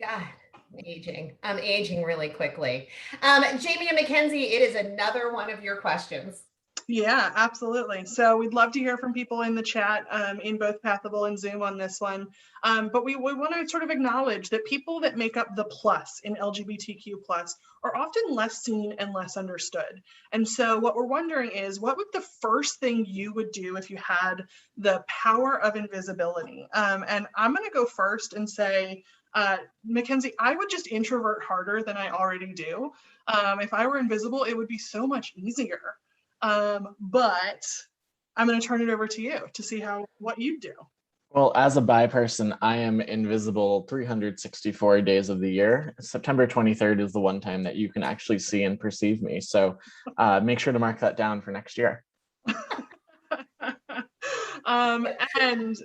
God, I'm aging really quickly. Jamie and Mackenzie, it is another one of your questions. Yeah, absolutely. So we'd love to hear from people in the chat, in both Pathable and Zoom on this one. But we want to sort of acknowledge that people that make up the plus in LGBTQ plus are often less seen and less understood. And so what we're wondering is, what would the first thing you would do if you had the power of invisibility? And I'm going to go first and say, Mackenzie, I would just introvert harder than I already do. If I were invisible, it would be so much easier. But I'm going to turn it over to you to see what you do. Well, as a bi person, I am invisible 364 days of the year. September 23rd is the one time that you can actually see and perceive me. So make sure to mark that down for next year. And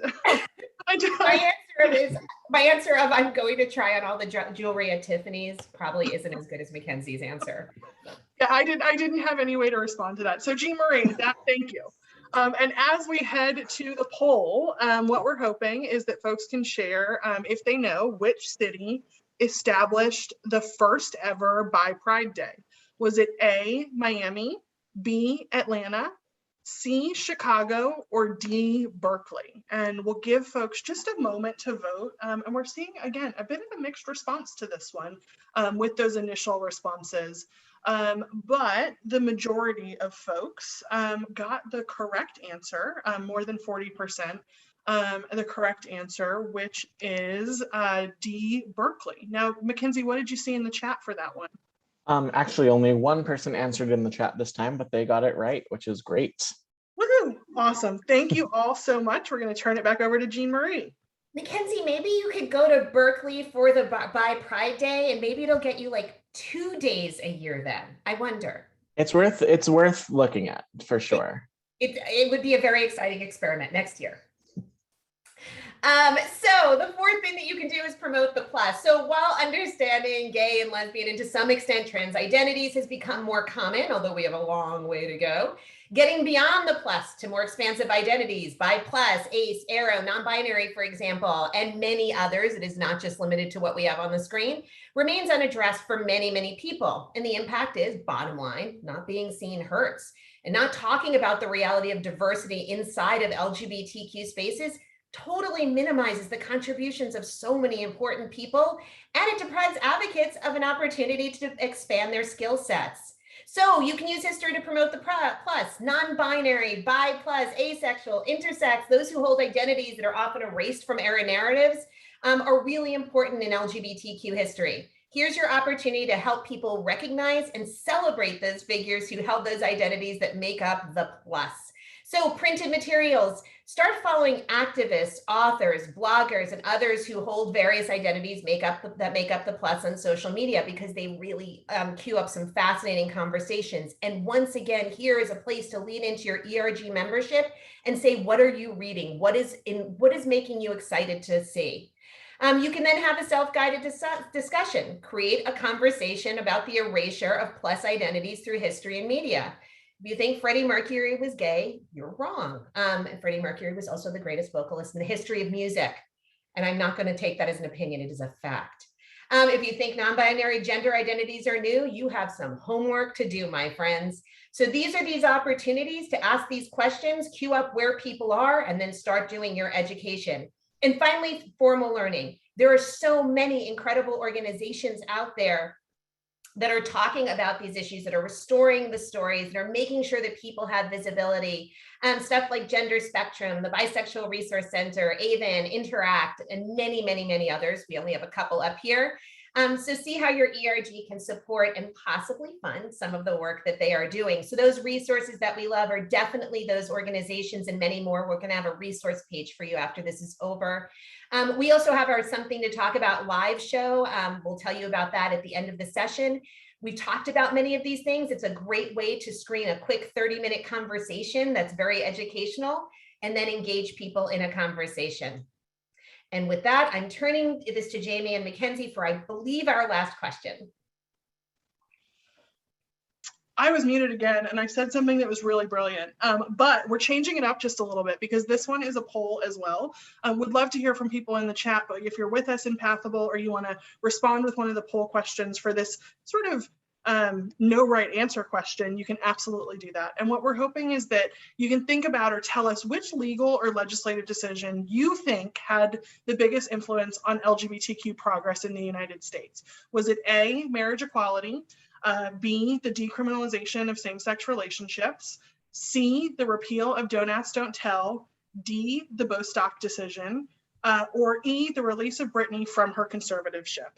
my answer of I'm going to try on all the jewelry at Tiffany's probably isn't as good as Mackenzie's answer. Yeah, I didn't have any way to respond to that. So Jean Marie, thank you. And as we head to the poll, what we're hoping is that folks can share if they know which city established the first ever Bi Pride Day. Was it A, Miami, B, Atlanta, C, Chicago, or D, Berkeley? And we'll give folks just a moment to vote. And we're seeing, again, a bit of a mixed response to this one with those initial responses. But the majority of folks got the correct answer, more than 40%, the correct answer, which is D, Berkeley. Now, Mackenzie, what did you see in the chat for that one? Actually, only one person answered in the chat this time, but they got it right, which is great. Woohoo! Awesome. Thank you all so much. We're going to turn it back over to Jean Marie. Mackenzie, maybe you could go to Berkeley for the Bi Pride Day, and maybe it'll get you like 2 days a year then. I wonder. It's worth looking at for sure. It would be a very exciting experiment next year. So the fourth thing that you can do is promote the plus. So while understanding gay and lesbian and to some extent trans identities has become more common, although we have a long way to go, getting beyond the plus to more expansive identities, bi plus, ace, arrow, non-binary, for example, and many others, it is not just limited to what we have on the screen, remains unaddressed for many, many people. And the impact is, bottom line, not being seen hurts. And not talking about the reality of diversity inside of LGBTQ spaces totally minimizes the contributions of so many important people, and it deprives advocates of an opportunity to expand their skill sets. So you can use history to promote the plus, non-binary, bi plus, asexual, intersex, those who hold identities that are often erased from era narratives are really important in LGBTQ history. Here's your opportunity to help people recognize and celebrate those figures who held those identities that make up the plus. So printed materials, start following activists, authors, bloggers, and others who hold various identities that make up the plus on social media, because they really queue up some fascinating conversations. And once again, here is a place to lean into your ERG membership and say, what are you reading? What is making you excited to see? You can then have a self-guided discussion, create a conversation about the erasure of plus identities through history and media. If you think Freddie Mercury was gay, you're wrong. And Freddie Mercury was also the greatest vocalist in the history of music. And I'm not going to take that as an opinion, it is a fact. If you think non-binary gender identities are new, you have some homework to do, my friends. So these are these opportunities to ask these questions, queue up where people are, and then start doing your education. And finally, formal learning. There are so many incredible organizations out there that are talking about these issues, that are restoring the stories, that are making sure that people have visibility. Stuff like Gender Spectrum, the Bisexual Resource Center, AVEN, Interact, and many, many, many others. We only have a couple up here. So see how your ERG can support and possibly fund some of the work that they are doing. So those resources that we love are definitely those organizations and many more. We're going to have a resource page for you after this is over. We also have our Something to Talk About live show. We'll tell you about that at the end of the session. We've talked about many of these things. It's a great way to screen a quick 30-minute conversation that's very educational and then engage people in a conversation. And with that, I'm turning this to Jamie and Mackenzie for, I believe, our last question. I was muted again, and I said something that was really brilliant, but we're changing it up just a little bit because this one is a poll as well. Would love to hear from people in the chat, but if you're with us in Pathable or you want to respond with one of the poll questions for this sort of no right answer question, you can absolutely do that. And what we're hoping is that you can think about or tell us which legal or legislative decision you think had the biggest influence on LGBTQ progress in the United States. Was it A, marriage equality, B, the decriminalization of same-sex relationships, C, the repeal of Don't Ask, Don't Tell, D, the Bostock decision, or E, the release of Britney from her conservatorship?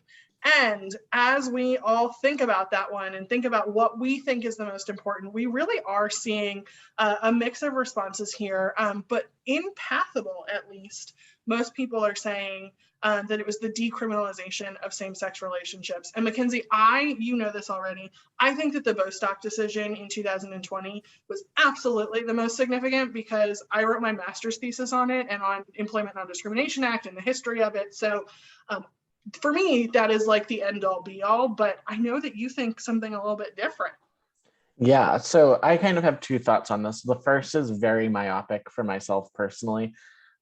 And as we all think about that one and think about what we think is the most important, we really are seeing a mix of responses here. But in Pathable, at least, most people are saying that it was the decriminalization of same-sex relationships. And Mackenzie, you know this already, I think that the Bostock decision in 2020 was absolutely the most significant because I wrote my master's thesis on it and on Employment Non-Discrimination Act and the history of it. So for me, that is like the end all be all, but I know that you think something a little bit different. Yeah, so I kind of have two thoughts on this. The first is very myopic for myself personally,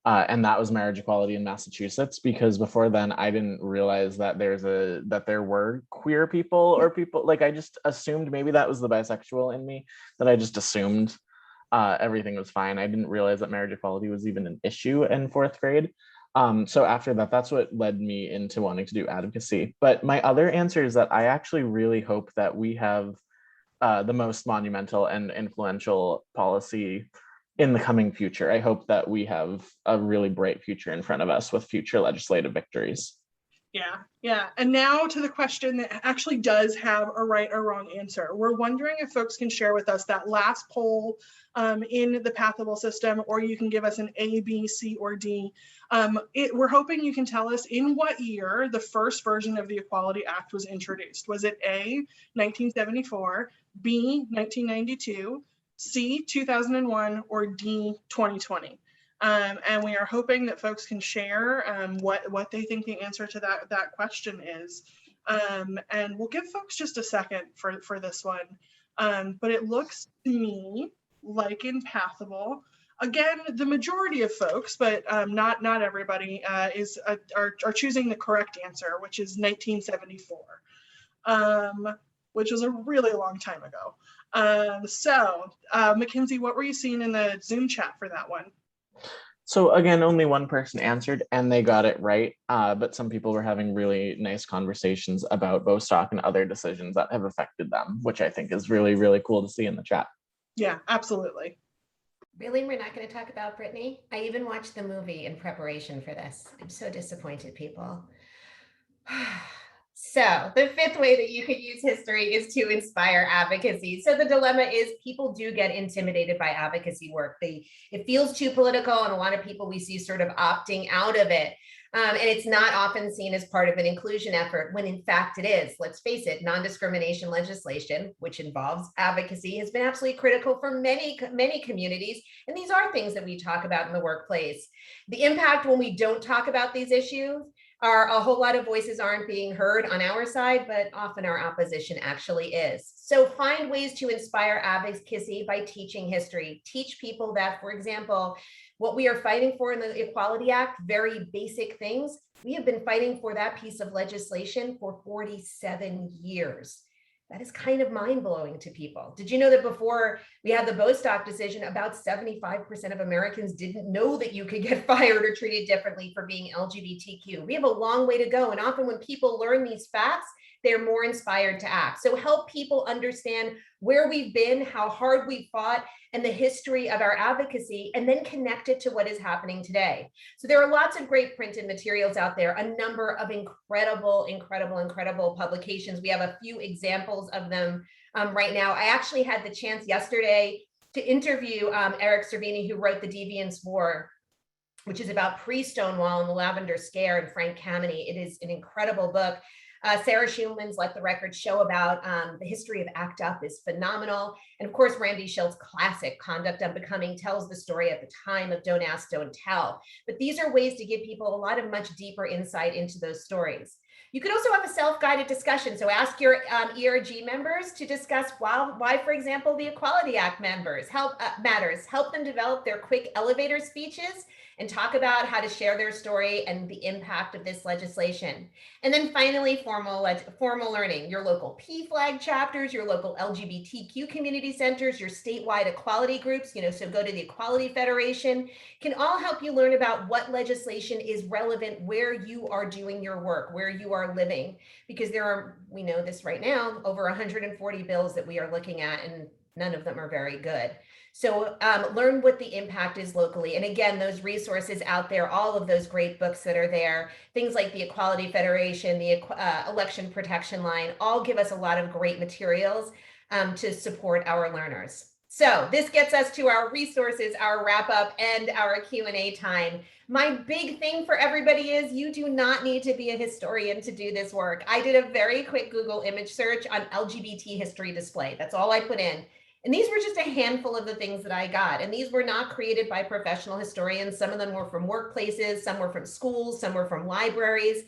and that was marriage equality in Massachusetts, because before then I didn't realize that there were queer people or people, like I just assumed maybe that was the bisexual in me, that I just assumed everything was fine. I didn't realize that marriage equality was even an issue in fourth grade. So after that, that's what led me into wanting to do advocacy. But my other answer is that I actually really hope that we have the most monumental and influential policy in the coming future. I hope that we have a really bright future in front of us with future legislative victories. Yeah. And now to the question that actually does have a right or wrong answer. We're wondering if folks can share with us that last poll in the Pathable system, or you can give us an A, B, C, or D. We're hoping you can tell us in what year the first version of the Equality Act was introduced. Was it A, 1974, B, 1992, C, 2001, or D, 2020? And we are hoping that folks can share what they think the answer to that question is. And we'll give folks just a second for this one. But it looks to me like in Pathable, again, the majority of folks, but not everybody, are choosing the correct answer, which is 1974, which was a really long time ago. So Mackenzie, what were you seeing in the Zoom chat for that one? So again, only one person answered and they got it right, but some people were having really nice conversations about Bostock and other decisions that have affected them, which I think is really, really cool to see in the chat. Yeah, absolutely. Really, we're not going to talk about Britney? I even watched the movie in preparation for this. I'm so disappointed, people. So the fifth way that you could use history is to inspire advocacy. So the dilemma is people do get intimidated by advocacy work. It feels too political, and a lot of people we see sort of opting out of it. And it's not often seen as part of an inclusion effort, when in fact it is. Let's face it, non-discrimination legislation, which involves advocacy, has been absolutely critical for many communities. And these are things that we talk about in the workplace. The impact when we don't talk about these issues are a whole lot of voices aren't being heard on our side, but often our opposition actually is. So find ways to inspire advocacy by teaching history. Teach people that, for example, what we are fighting for in the Equality Act, very basic things, we have been fighting for that piece of legislation for 47 years. That is kind of mind-blowing to people. Did you know that before we had the Bostock decision, about 75% of Americans didn't know that you could get fired or treated differently for being LGBTQ? We have a long way to go. And often when people learn these facts, they're more inspired to act. So help people understand where we've been, how hard we've fought, and the history of our advocacy, and then connect it to what is happening today. So there are lots of great printed materials out there, a number of incredible publications. We have a few examples of them right now. I actually had the chance yesterday to interview Eric Cervini, who wrote The Deviants War, which is about pre-Stonewall and the Lavender Scare, and Frank Kameny. It is an incredible book. Sarah Schulman's Let the Record Show about the history of ACT UP is phenomenal. And of course, Randy Schild's classic Conduct Unbecoming tells the story at the time of Don't Ask, Don't Tell. But these are ways to give people a lot of much deeper insight into those stories. You could also have a self-guided discussion. So ask your ERG members to discuss why, for example, the Equality Act matters. Help them develop their quick elevator speeches and talk about how to share their story and the impact of this legislation. And then finally, formal learning, your local PFLAG chapters, your local LGBTQ community centers, your statewide equality groups, so go to the Equality Federation, can all help you learn about what legislation is relevant where you are doing your work, where you are living, because there are, we know this right now, over 140 bills that we are looking at, and none of them are very good. So learn what the impact is locally. And again, those resources out there, all of those great books that are there, things like the Equality Federation, the Election Protection Line, all give us a lot of great materials to support our learners. So this gets us to our resources, our wrap up, and our Q&A time. My big thing for everybody is you do not need to be a historian to do this work. I did a very quick Google image search on LGBT history display. That's all I put in. And these were just a handful of the things that I got. And these were not created by professional historians. Some of them were from workplaces, some were from schools, some were from libraries.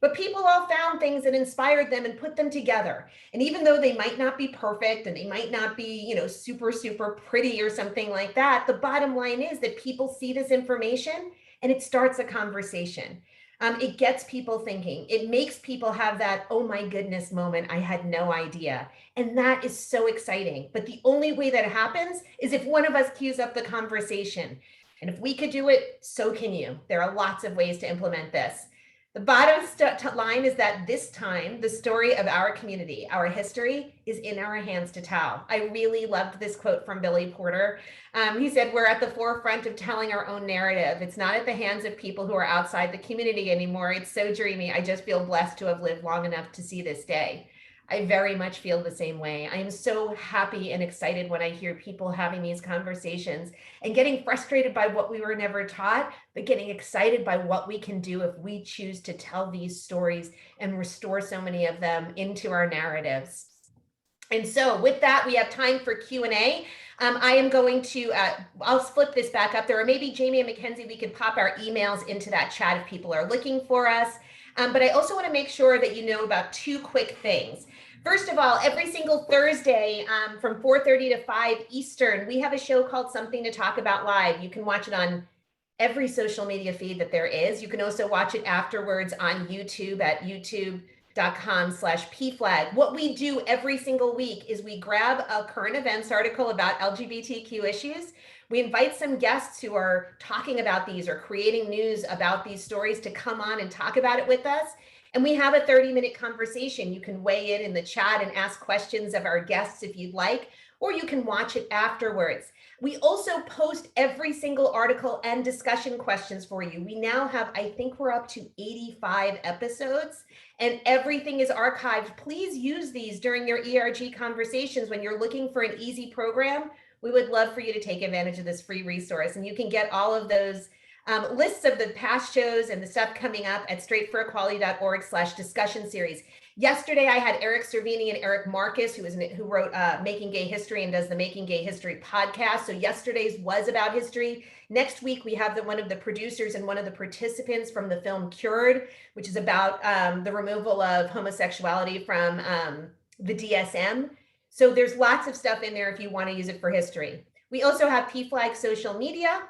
But people all found things that inspired them and put them together. And even though they might not be perfect and they might not be, super, super pretty or something like that, the bottom line is that people see this information and it starts a conversation. It gets people thinking. It makes people have that, oh my goodness moment, I had no idea. And that is so exciting. But the only way that happens is if one of us cues up the conversation. And if we could do it, so can you. There are lots of ways to implement this. The bottom line is that this time, the story of our community, our history, is in our hands to tell. I really loved this quote from Billy Porter. He said, we're at the forefront of telling our own narrative. It's not at the hands of people who are outside the community anymore. It's so dreamy. I just feel blessed to have lived long enough to see this day. I very much feel the same way. I am so happy and excited when I hear people having these conversations and getting frustrated by what we were never taught, but getting excited by what we can do if we choose to tell these stories and restore so many of them into our narratives. And so with that, we have time for Q&A. I am going to, I'll flip this back up there, or maybe Jamie and Mackenzie, we could pop our emails into that chat if people are looking for us. But I also want to make sure that you know about two quick things. First of all, every single Thursday from 4:30 to 5 Eastern, we have a show called Something to Talk About Live. You can watch it on every social media feed that there is. You can also watch it afterwards on YouTube at youtube.com/PFLAG. What we do every single week is we grab a current events article about LGBTQ issues. We invite some guests who are talking about these or creating news about these stories to come on and talk about it with us. And we have a 30-minute conversation. You can weigh in the chat and ask questions of our guests if you'd like, or you can watch it afterwards. We also post every single article and discussion questions for you. We now have, I think we're up to 85 episodes, and everything is archived. Please use these during your ERG conversations when you're looking for an easy program. We would love for you to take advantage of this free resource, and you can get all of those lists of the past shows and the stuff coming up at straightforequality.org/discussion series. Yesterday, I had Eric Cervini and Eric Marcus, who wrote Making Gay History and does the Making Gay History podcast. So yesterday's was about history. Next week, we have one of the producers and one of the participants from the film Cured, which is about the removal of homosexuality from the DSM. So there's lots of stuff in there if you want to use it for history. We also have PFLAG social media.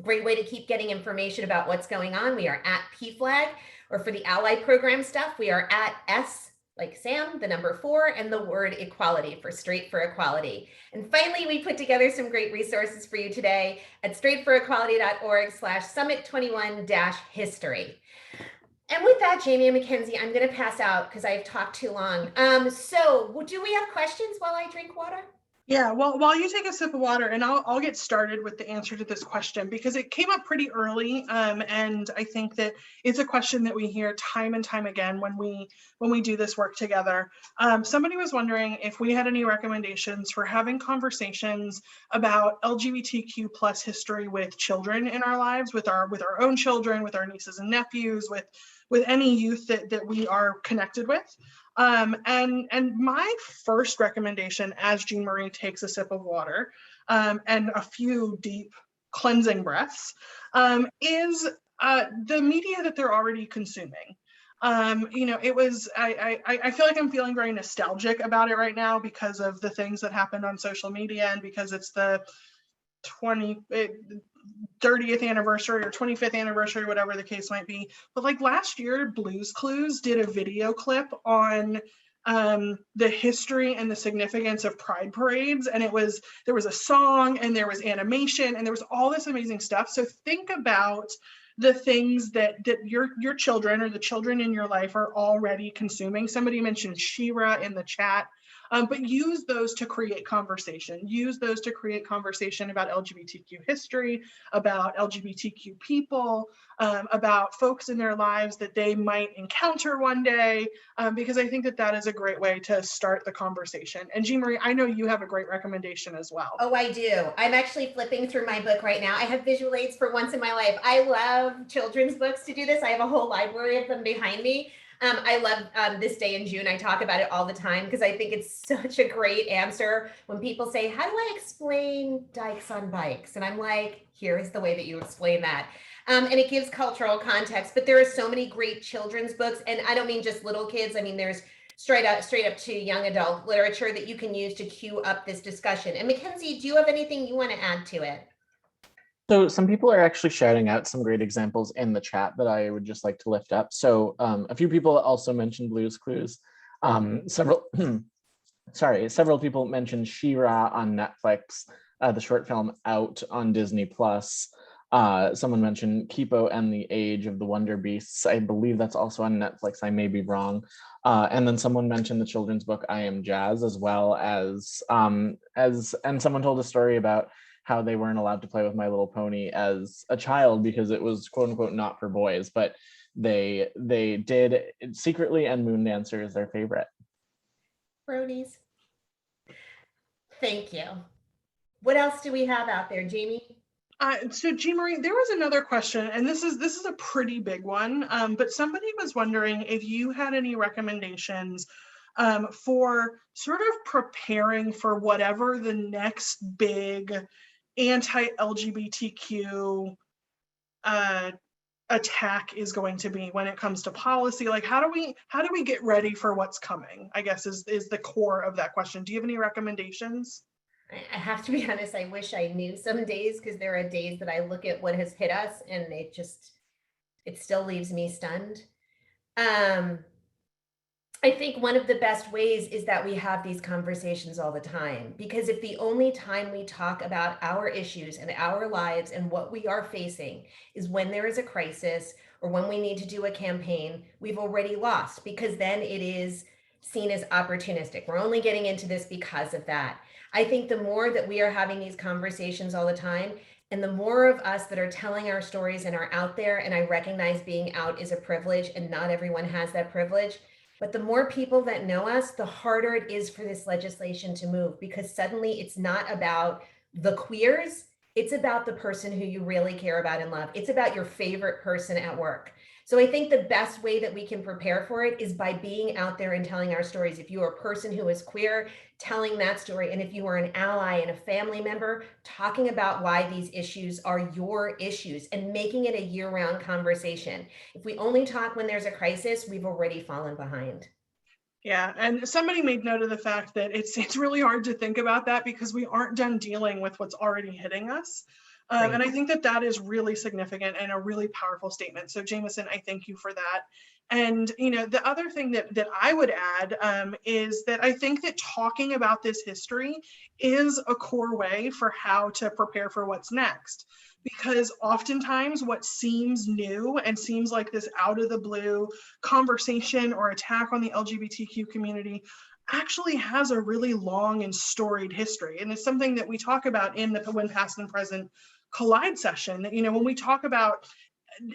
Great way to keep getting information about what's going on. We are at PFLAG, or for the Ally program stuff, we are at S like Sam, the number 4, and the word equality for Straight for Equality. And finally, we put together some great resources for you today at straightforequality.org/summit21-history. And with that, Jamie and Mackenzie, I'm going to pass out because I've talked too long. So do we have questions while I drink water? Yeah, well, while you take a sip of water, and I'll get started with the answer to this question because it came up pretty early, and I think that it's a question that we hear time and time again when we do this work together. Somebody was wondering if we had any recommendations for having conversations about LGBTQ plus history with children in our lives, with our own children, with our nieces and nephews, with any youth that we are connected with. And my first recommendation, as Jean Marie takes a sip of water and a few deep cleansing breaths, is the media that they're already consuming. It was, I feel like I'm feeling very nostalgic about it right now because of the things that happened on social media and because it's 30th anniversary or 25th anniversary, whatever the case might be. But like last year, Blues Clues did a video clip on the history and the significance of pride parades. And there was a song and there was animation and there was all this amazing stuff. So think about the things that your children or the children in your life are already consuming. Somebody mentioned She-Ra in the chat. But use those to create conversation. Use those to create conversation about LGBTQ history, about LGBTQ people, about folks in their lives that they might encounter one day, because I think that that is a great way to start the conversation. And Jean Marie, I know you have a great recommendation as well. Oh, I do. I'm actually flipping through my book right now. I have visual aids for once in my life. I love children's books to do this. I have a whole library of them behind me. I love This Day in June. I talk about it all the time because I think it's such a great answer when people say, how do I explain dykes on bikes? And I'm like, here is the way that you explain that. And it gives cultural context, but there are so many great children's books. And I don't mean just little kids. I mean, there's straight up to young adult literature that you can use to cue up this discussion. And Mackenzie, do you have anything you want to add to it? So some people are actually shouting out some great examples in the chat that I would just like to lift up. So a few people also mentioned Blue's Clues. Several people mentioned She-Ra on Netflix, the short film Out on Disney Plus. Someone mentioned Kipo and the Age of the Wonder Beasts. I believe that's also on Netflix. I may be wrong. And then someone mentioned the children's book I Am Jazz, as well as and someone told a story about how they weren't allowed to play with My Little Pony as a child because it was quote unquote not for boys, but they did secretly, and Moon Dancer is their favorite. Bronies. Thank you. What else do we have out there, Jamie? So Jean Marie, there was another question, and this is a pretty big one, but somebody was wondering if you had any recommendations for sort of preparing for whatever the next big anti-LGBTQ attack is going to be when it comes to policy. Like, how do we get ready for what's coming, I guess is the core of that question. Do you have any recommendations? I have to be honest, I wish I knew some days, because there are days that I look at what has hit us and it still leaves me stunned. I think one of the best ways is that we have these conversations all the time, because if the only time we talk about our issues and our lives and what we are facing is when there is a crisis or when we need to do a campaign, we've already lost, because then it is seen as opportunistic. We're only getting into this because of that. I think the more that we are having these conversations all the time, and the more of us that are telling our stories and are out there, and I recognize being out is a privilege and not everyone has that privilege, but the more people that know us, the harder it is for this legislation to move, because suddenly it's not about the queers, it's about the person who you really care about and love. It's about your favorite person at work. So I think the best way that we can prepare for it is by being out there and telling our stories. If you are a person who is queer, telling that story. And if you are an ally and a family member, talking about why these issues are your issues and making it a year-round conversation. If we only talk when there's a crisis, we've already fallen behind. Yeah, and somebody made note of the fact that it's really hard to think about that because we aren't done dealing with what's already hitting us. Right. And I think that is really significant and a really powerful statement. So Jameson, I thank you for that. And the other thing that I would add is that I think that talking about this history is a core way for how to prepare for what's next. Because oftentimes what seems new and seems like this out of the blue conversation or attack on the LGBTQ community actually has a really long and storied history. And it's something that we talk about in the When Past and Present Collide session, that, when we talk about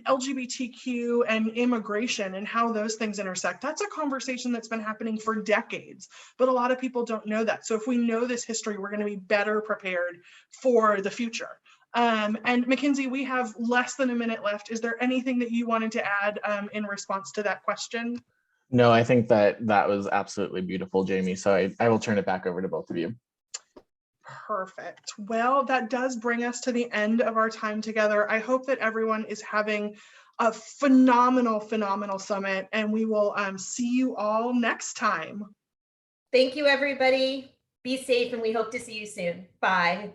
LGBTQ and immigration and how those things intersect, that's a conversation that's been happening for decades, but a lot of people don't know that. So if we know this history, we're going to be better prepared for the future. And Mackenzie, we have less than a minute left. Is there anything that you wanted to add in response to that question? No, I think that was absolutely beautiful, Jamie. So I will turn it back over to both of you. Perfect. Well, that does bring us to the end of our time together. I hope that everyone is having a phenomenal summit, and we will see you all next time. Thank you, everybody. Be safe, and we hope to see you soon. Bye.